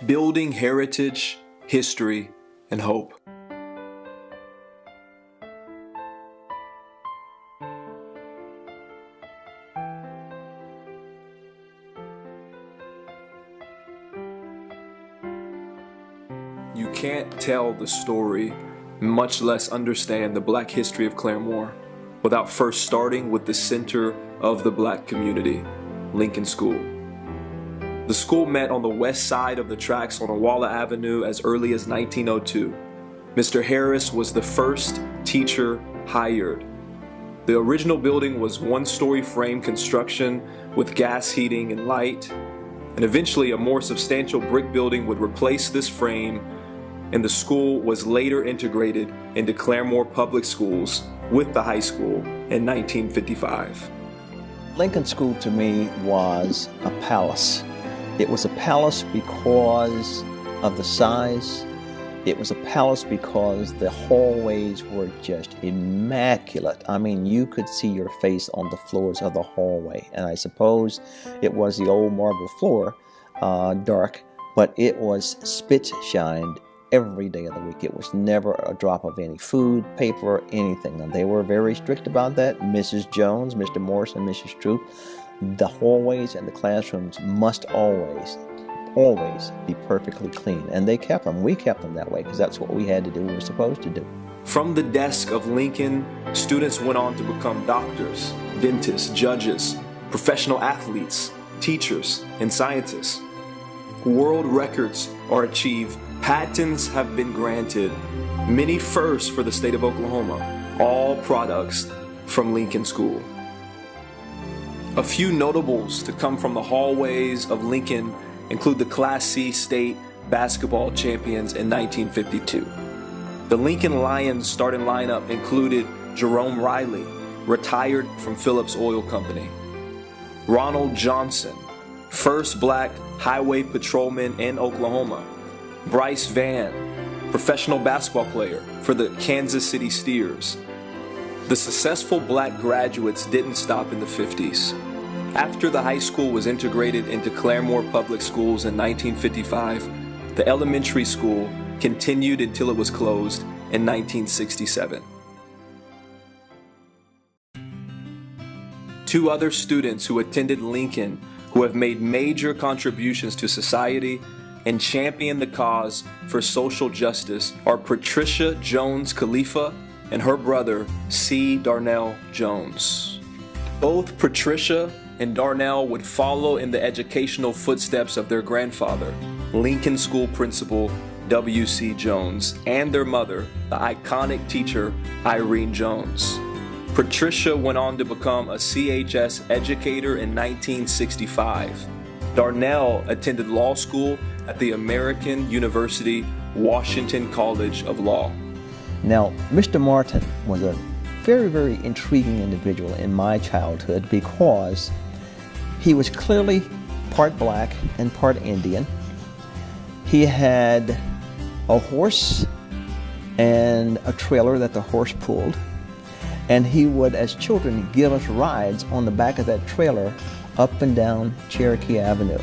building heritage, history, and hope. You can't tell the story, much less understand the Black history of Claremore, without first starting with the center of the Black community, Lincoln School. The school met on the west side of the tracks on Awala Avenue as early as 1902. Mr. Harris was the first teacher hired. The original building was one-story frame construction with gas heating and light, and eventually a more substantial brick building would replace this frame, and the school was later integrated into Claremore Public Schools with the high school in 1955. Lincoln School to me was a palace. It was a palace because of the size. It was a palace because the hallways were just immaculate. I mean, you could see your face on the floors of the hallway. And I suppose it was the old marble floor, dark, but it was spit-shined every day of the week. It was never a drop of any food, paper, anything. And they were very strict about that. Mrs. Jones, Mr. Morris, and Mrs. Troop, the hallways and the classrooms must always be perfectly clean. And they kept them. We kept them that way because that's what we had to do, we were supposed to do. From the desk of Lincoln, students went on to become doctors, dentists, judges, professional athletes, teachers, and scientists. World records are achieved, patents have been granted, many firsts for the state of Oklahoma, all products from Lincoln School. A few notables to come from the hallways of Lincoln include the Class C state basketball champions in 1952. The Lincoln Lions starting lineup included Jerome Riley, retired from Phillips Oil Company; Ronnie Johnson, first Black highway patrolman in Oklahoma; Bryce Van, professional basketball player for the Kansas City Steers. The successful Black graduates didn't stop in the 50s. After the high school was integrated into Claremore Public Schools in 1955, the elementary school continued until it was closed in 1967. Two other students who attended Lincoln who have made major contributions to society and championed the cause for social justice are Patricia Jones Khalifa and her brother, C. Darnell Jones. Both Patricia and Darnell would follow in the educational footsteps of their grandfather, Lincoln School Principal W.C. Jones, and their mother, the iconic teacher Irene Jones. Patricia went on to become a CHS educator in 1965. Darnell attended law school at the American University Washington College of Law. Now, Mr. Martin was a very, very intriguing individual in my childhood because he was clearly part Black and part Indian. He had a horse and a trailer that the horse pulled, and he would, as children, give us rides on the back of that trailer up and down Cherokee Avenue.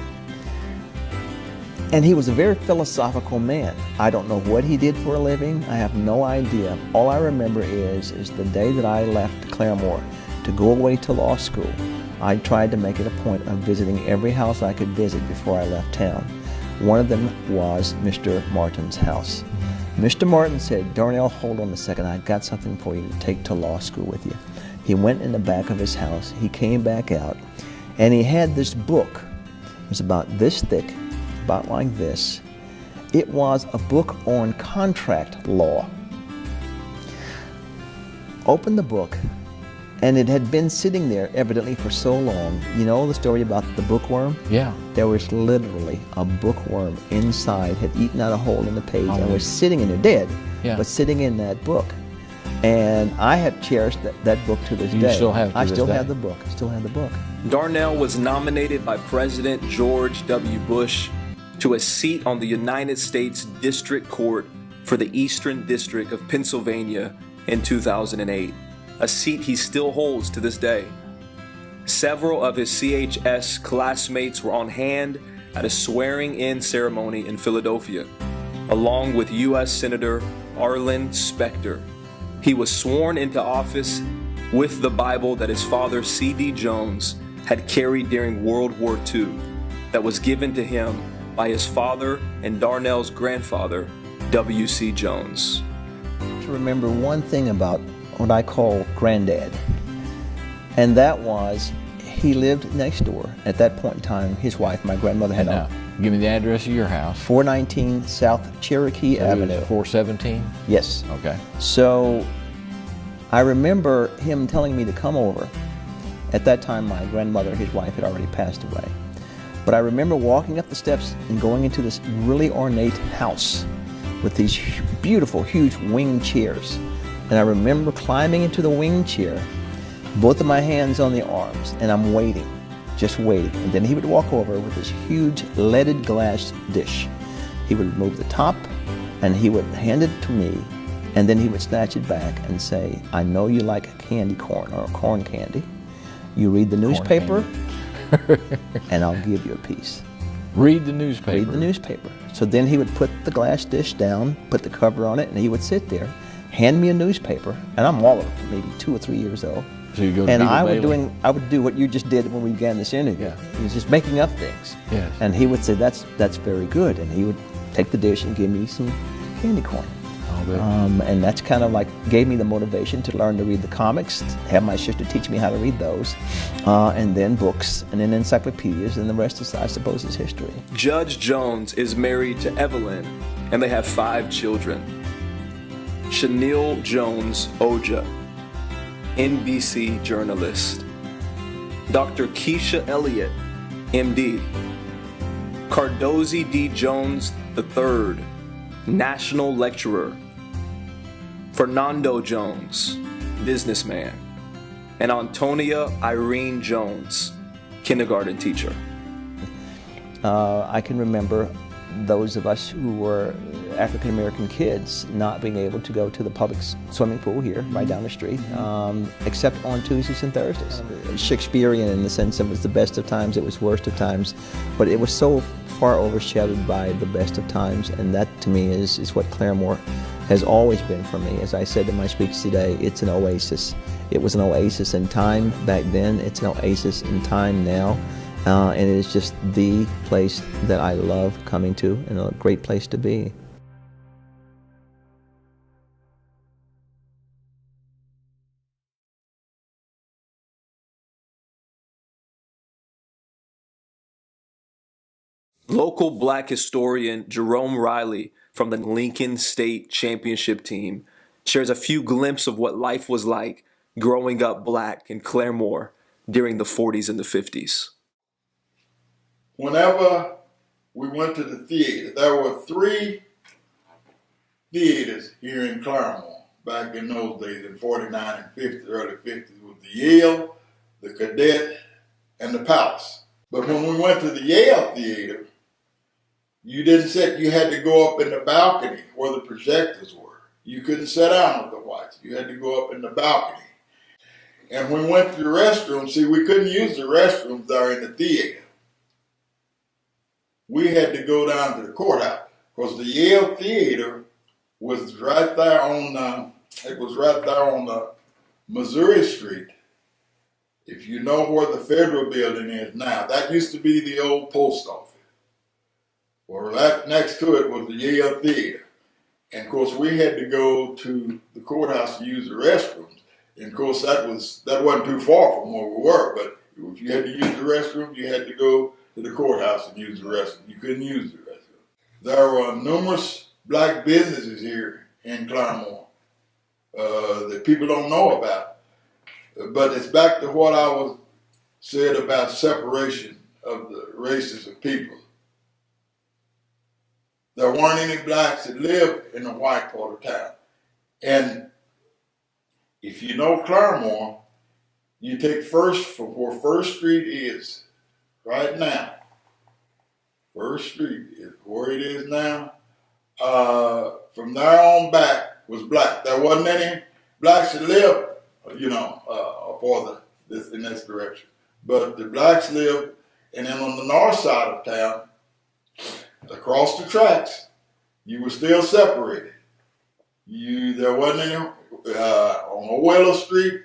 And he was a very philosophical man. I don't know what he did for a living. I have no idea. All I remember is the day that I left Claremore to go away to law school, I tried to make it a point of visiting every house I could visit before I left town. One of them was Mr. Martin's house. Mr. Martin said, "Darnell, hold on a second. I got something for you to take to law school with you." He went in the back of his house. He came back out, and he had this book. It was about this thick, about like this. It was a book on contract law. Opened the book, and it had been sitting there evidently for so long. You know the story about the bookworm? Yeah. There was literally a bookworm inside, had eaten out a hole in the page, and was sitting in there, dead, but sitting in that book. And I have cherished that book to this day. You still have to I this still day. have the book. I still have the book. Darnell was nominated by President George W. Bush to a seat on the United States District Court for the Eastern District of Pennsylvania in 2008, a seat he still holds to this day. Several of his CHS classmates were on hand at a swearing-in ceremony in Philadelphia, along with U.S. Senator Arlen Specter. He was sworn into office with the Bible that his father, C.D. Jones, had carried during World War II, that was given to him by his father and Darnell's grandfather, W.C. Jones. To remember one thing about what I call Granddad, and that was he lived next door. At that point in time, his wife, my grandmother, had Now, give me the address of your house. 419 South Cherokee Avenue. 417? Yes. Okay. So I remember him telling me to come over. At that time, my grandmother, his wife, had already passed away. But I remember walking up the steps and going into this really ornate house with these beautiful, huge wing chairs. And I remember climbing into the wing chair, both of my hands on the arms, and I'm waiting, just waiting. And then he would walk over with this huge leaded glass dish. He would remove the top, and he would hand it to me, and then he would snatch it back and say, I know you like candy corn or corn candy. You read the newspaper, and I'll give you a piece. Read the newspaper. Read the newspaper. So then he would put the glass dish down, put the cover on it, and he would sit there, hand me a newspaper, and I'm all of maybe 2 or 3 years old. So you go to and I Bailey. would do what you just did when we began this interview. Yeah. He was just making up things. Yes. And he would say, that's very good. And he would take the dish and give me some candy corn. And that's kind of like gave me the motivation to learn to read the comics, have my sister teach me how to read those, and then books, and then encyclopedias, and the rest is, I suppose, is history. Judge Jones is married to Evelyn, and they have 5 children. Chanel Jones Oja, NBC journalist. Dr. Keisha Elliott, MD. Cardozi D. Jones III, national lecturer. Fernando Jones, businessman. And Antonia Irene Jones, kindergarten teacher. I can remember those of us who were African American kids not being able to go to the public swimming pool here, right down the street, except on Tuesdays and Thursdays. Shakespearean in the sense it was the best of times, it was worst of times, but it was so far overshadowed by the best of times, and that to me is what Claremore has always been for me. As I said in my speech today, it's an oasis. It was an oasis in time back then, it's an oasis in time now, and it is just the place that I love coming to, and a great place to be. Local black historian Jerome Riley from the Lincoln State Championship team shares a few glimpses of what life was like growing up black in Claremore during the 40s and the 50s. Whenever we went to the theater, there were 3 theaters here in Claremore back in those days, in 49 and 50, early 50s, with the Yale, the Cadet, and the Palace. But when we went to the Yale theater, you didn't sit, you had to go up in the balcony where the projectors were. You couldn't sit down with the whites. You had to go up in the balcony. And when we went to the restroom, see, we couldn't use the restrooms there in the theater. We had to go down to the courthouse because the Yale theater was right there on, Missouri Street. If you know where the Federal Building is now, that used to be the old post office. Well, right next to it was the Yale Theater. And of course, we had to go to the courthouse to use the restrooms. And of course, that wasn't too far from where we were, but if you had to use the restroom, you had to go to the courthouse and use the restroom. You couldn't use the restroom. There were numerous black businesses here in Claremore that people don't know about. But it's back to what I was said about separation of the races of people. There weren't any blacks that lived in the white part of town. And if you know Claremore, you take First from where First Street is right now. First Street is where it is now. From there on back was black. There wasn't any blacks that lived, in this direction. But the blacks lived, and then on the north side of town, Across the tracks, you were still separated. There wasn't any, on Oella Street,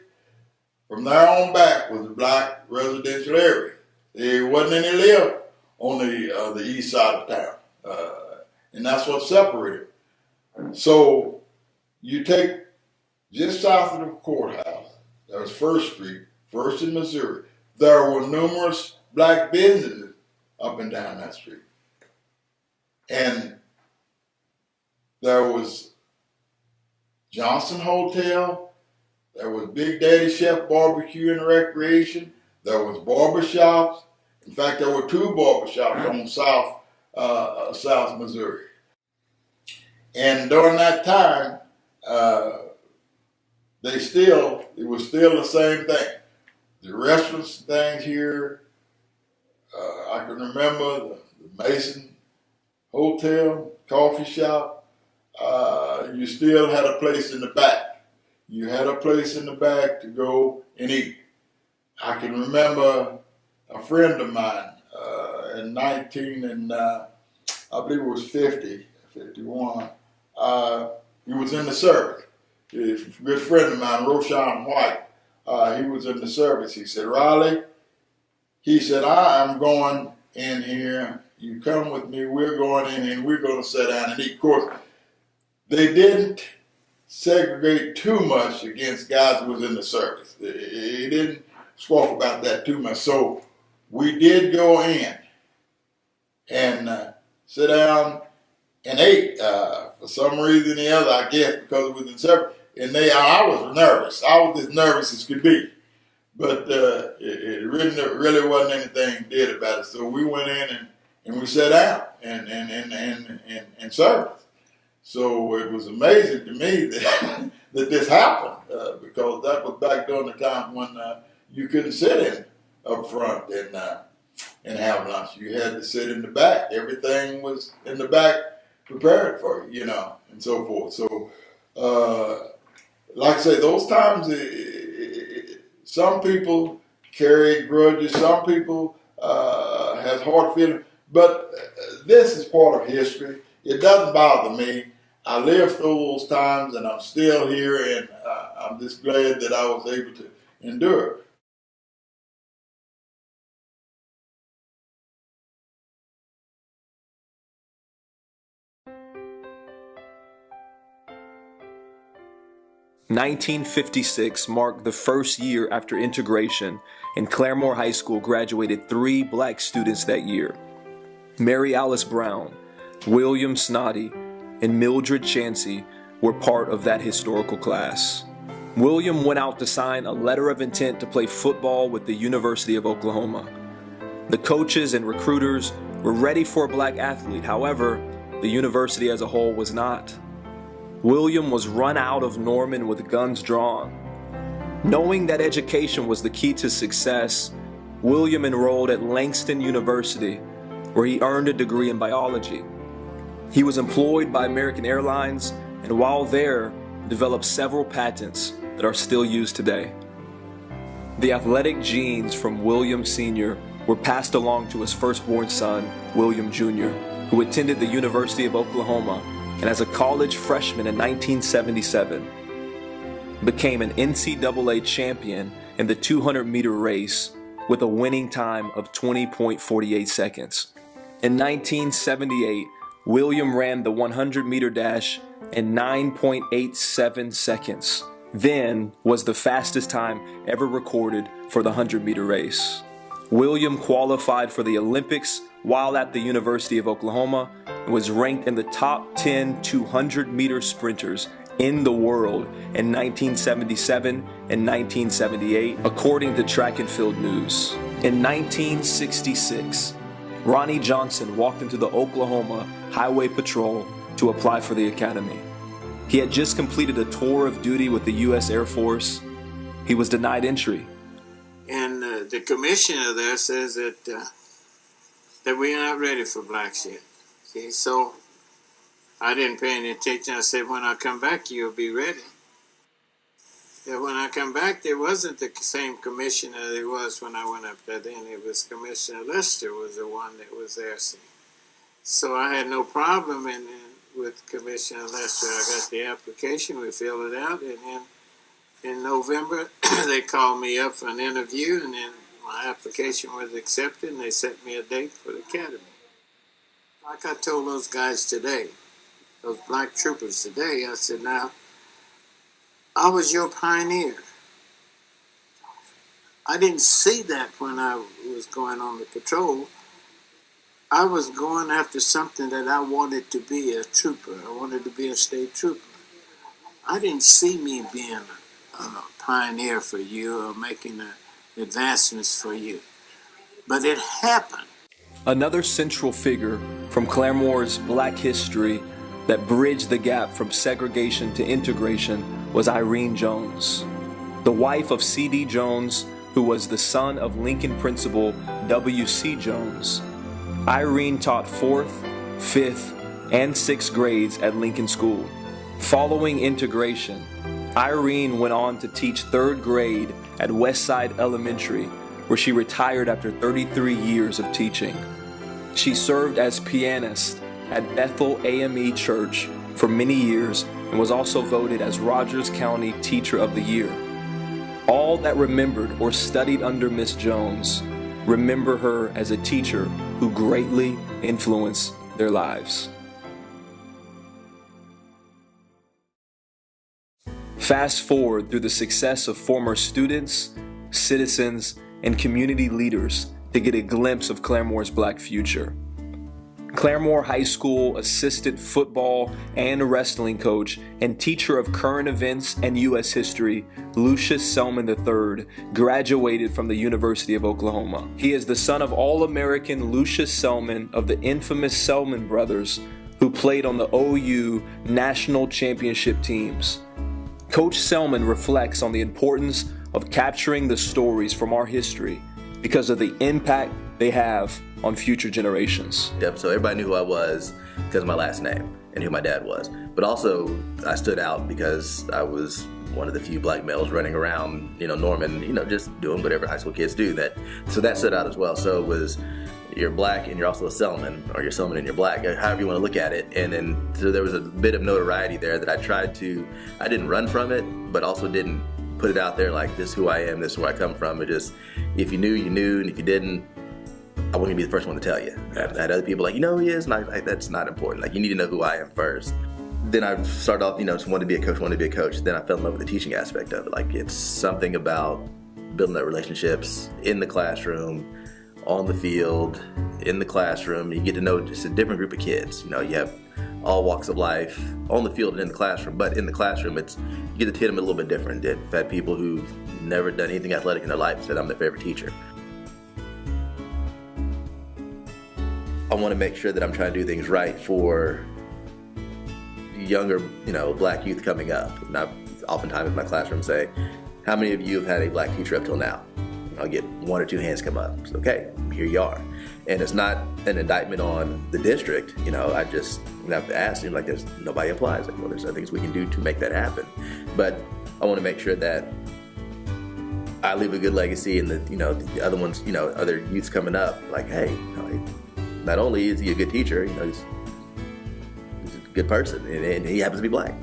from there on back was a black residential area. There wasn't any live on the east side of town. And that's what separated. So you take just south of the courthouse, that was First Street, First in Missouri. There were numerous black businesses up and down that street. And there was Johnson Hotel, there was Big Daddy Chef Barbecue and Recreation, there was barbershops. In fact, there were 2 barbershops on South Missouri. And during that time, it was still the same thing. The restaurants and things here, I can remember the Mason Hotel, coffee shop. You still had a place in the back. You had a place in the back to go and eat. I can remember a friend of mine in I believe it was 51. He was in the service. A good friend of mine, Roshan White, he was in the service. He said, Riley, he said, I am going in here. You come with me. We're going in here and we're going to sit down and eat. Of course, they didn't segregate too much against guys who was in the service. He didn't talk about that too much. So we did go in and sit down and ate. For some reason or the other, I guess because it was in service. And I was nervous. I was as nervous as could be. But it really wasn't anything did about it. So we went in and we sat down and served. So it was amazing to me that this happened because that was back during the time when you couldn't sit in up front and have lunch. You had to sit in the back. Everything was in the back prepared for you, and so forth. So, like I say, those times, some people carry grudges. Some people has hard feelings. But this is part of history. It doesn't bother me. I lived through those times, and I'm still here, and I'm just glad that I was able to endure. "1956 marked the first year after integration, and Claremore High School graduated 3 black students that year. Mary Alice Brown, William Snotty, and Mildred Chansey were part of that historical class. William went out to sign a letter of intent to play football with the University of Oklahoma. The coaches and recruiters were ready for a black athlete. However, the university as a whole was not. William was run out of Norman with guns drawn. Knowing that education was the key to success, William enrolled at Langston University, where he earned a degree in biology. He was employed by American Airlines, and while there, developed several patents that are still used today. The athletic genes from William Sr. were passed along to his firstborn son, William Jr., who attended the University of Oklahoma, and as a college freshman in 1977, became an NCAA champion in the 200-meter race with a winning time of 20.48 seconds. In 1978, William ran the 100-meter dash in 9.87 seconds, then was the fastest time ever recorded for the 100-meter race. William qualified for the Olympics while at the University of Oklahoma and was ranked in the top 10 200-meter sprinters in the world in 1977 and 1978, according to Track and Field News. In 1966, Ronnie Johnson walked into the Oklahoma Highway Patrol to apply for the academy. He had just completed a tour of duty with the U.S. Air Force. He was denied entry. And the commissioner there says that we're not ready for blacks yet. See, so I didn't pay any attention. I said, when I come back, you'll be ready. Yeah, when I come back, there wasn't the same commissioner there was when I went up there then. It was Commissioner Lester was the one that was there. See. So I had no problem with Commissioner Lester. I got the application, we filled it out, and then in November they called me up for an interview, and then my application was accepted, and they set me a date for the academy. Like I told those guys today, those black troopers today, I said, now, I was your pioneer. I didn't see that when I was going on the patrol. I was going after something that I wanted to be a trooper. I wanted to be a state trooper. I didn't see me being a pioneer for you or making advancements for you. But it happened. Another central figure from Claremore's Black history that bridged the gap from segregation to integration was Irene Jones, the wife of C.D. Jones, who was the son of Lincoln Principal W.C. Jones. Irene taught 4th, 5th, and 6th grades at Lincoln School. Following integration, Irene went on to teach 3rd grade at Westside Elementary, where she retired after 33 years of teaching. She served as pianist at Bethel AME Church for many years and was also voted as Rogers County Teacher of the Year. All that remembered or studied under Miss Jones remember her as a teacher who greatly influenced their lives. Fast forward through the success of former students, citizens, and community leaders to get a glimpse of Claremore's Black future. Claremore High School assistant football and wrestling coach and teacher of current events and U.S. history, Lucius Selman III, graduated from the University of Oklahoma. He is the son of All-American Lucius Selman of the infamous Selman brothers, who played on the OU national championship teams. Coach Selman reflects on the importance of capturing the stories from our history because of the impact they have on future generations. Yep, so everybody knew who I was because of my last name and who my dad was. But also, I stood out because I was one of the few black males running around, Norman, just doing whatever high school kids do. So that stood out as well. So it was, you're black and you're also a Selman, or you're Selman and you're black, however you want to look at it. And then, so there was a bit of notoriety there that I didn't run from it, but also didn't put it out there like, this is who I am, this is where I come from. It just, if you knew, you knew, and if you didn't, I wouldn't be the first one to tell you. I had other people like, who he is? And that's not important. Like, you need to know who I am first. Then I started off, just wanted to be a coach, Then I fell in love with the teaching aspect of it. Like, it's something about building up relationships in the classroom, on the field, in the classroom. You get to know just a different group of kids. You have all walks of life on the field and in the classroom. But in the classroom, you get to hit them a little bit different. I've had people who've never done anything athletic in their life said I'm their favorite teacher. I want to make sure that I'm trying to do things right for younger, black youth coming up. And I oftentimes in my classroom say, how many of you have had a black teacher up till now? I'll get 1 or 2 hands come up. So, okay, here you are. And it's not an indictment on the district. I just have to ask them, there's nobody applies. Well, there's other things we can do to make that happen. But I want to make sure that I leave a good legacy, and the other ones, other youths coming up, hey, not only is he a good teacher, he's a good person, and he happens to be black.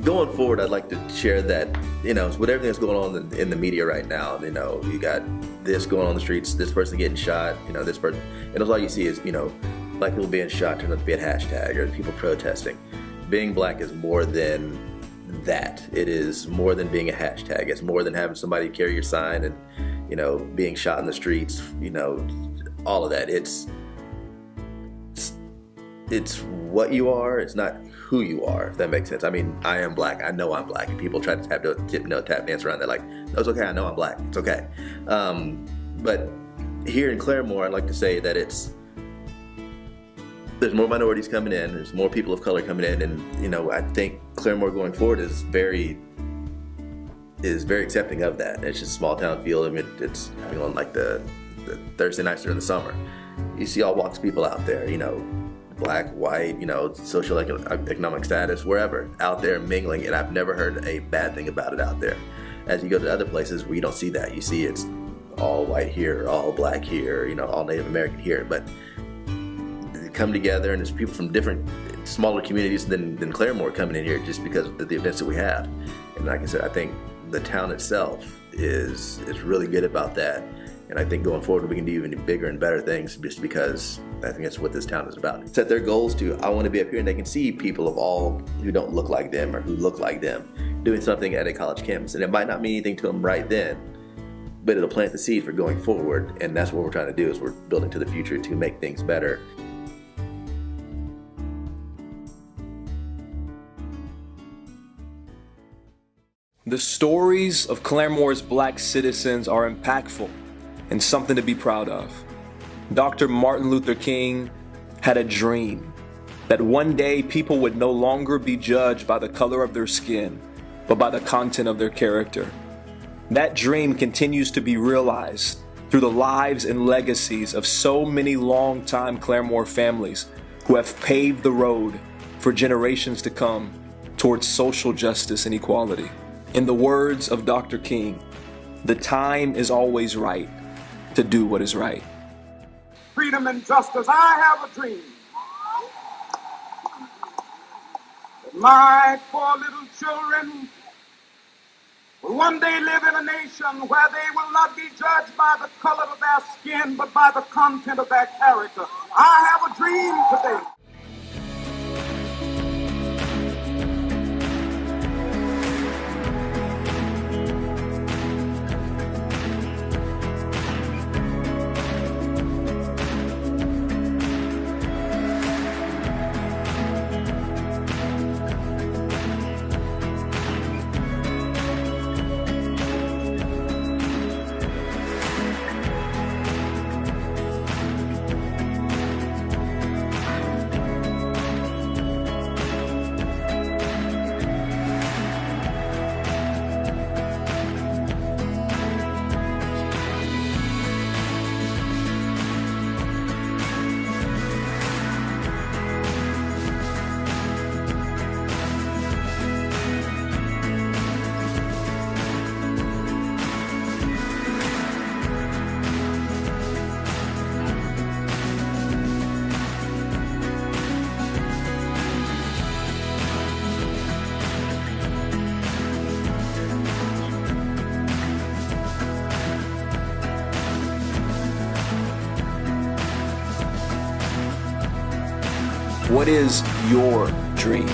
Going forward, I'd like to share that, with everything that's going on in the media right now, you got this going on the streets, this person getting shot, this person, and all you see is, black people being shot turned out to be a hashtag, or people protesting. Being black is more than that. It is more than being a hashtag. It's more than having somebody carry your sign and, being shot in the streets, all of that. It's what you are. It's not who you are, if that makes sense. I mean, I am black. I know I'm black. And people try to tap dance around that. No, it's okay. I know I'm black. It's okay. But here in Claremore, I'd like to say that there's more minorities coming in. There's more people of color coming in. And, I think Claremore going forward is very accepting of that. It's just a small town feel. I mean, it's happening on the Thursday nights during the summer. You see all walks of people out there, black, white, social economic status, wherever, out there mingling, and I've never heard a bad thing about it out there. As you go to other places where you don't see that, you see it's all white here, all black here, all Native American here, but they come together, and there's people from different smaller communities than Claremore coming in here just because of the events that we have. And like I said, I think the town itself is really good about that. And I think going forward, we can do even bigger and better things just because I think that's what this town is about. Set their goals to, I want to be up here, and they can see people of all who don't look like them or who look like them doing something at a college campus. And it might not mean anything to them right then, but it'll plant the seed for going forward. And that's what we're trying to do, is we're building to the future to make things better. The stories of Claremore's black citizens are impactful and something to be proud of. Dr. Martin Luther King had a dream that one day people would no longer be judged by the color of their skin, but by the content of their character. That dream continues to be realized through the lives and legacies of so many longtime Claremore families who have paved the road for generations to come towards social justice and equality. In the words of Dr. King, the time is always right to do what is right. Freedom and justice. I have a dream that my 4 little children will one day live in a nation where they will not be judged by the color of their skin, but by the content of their character. I have a dream today. What is your dream?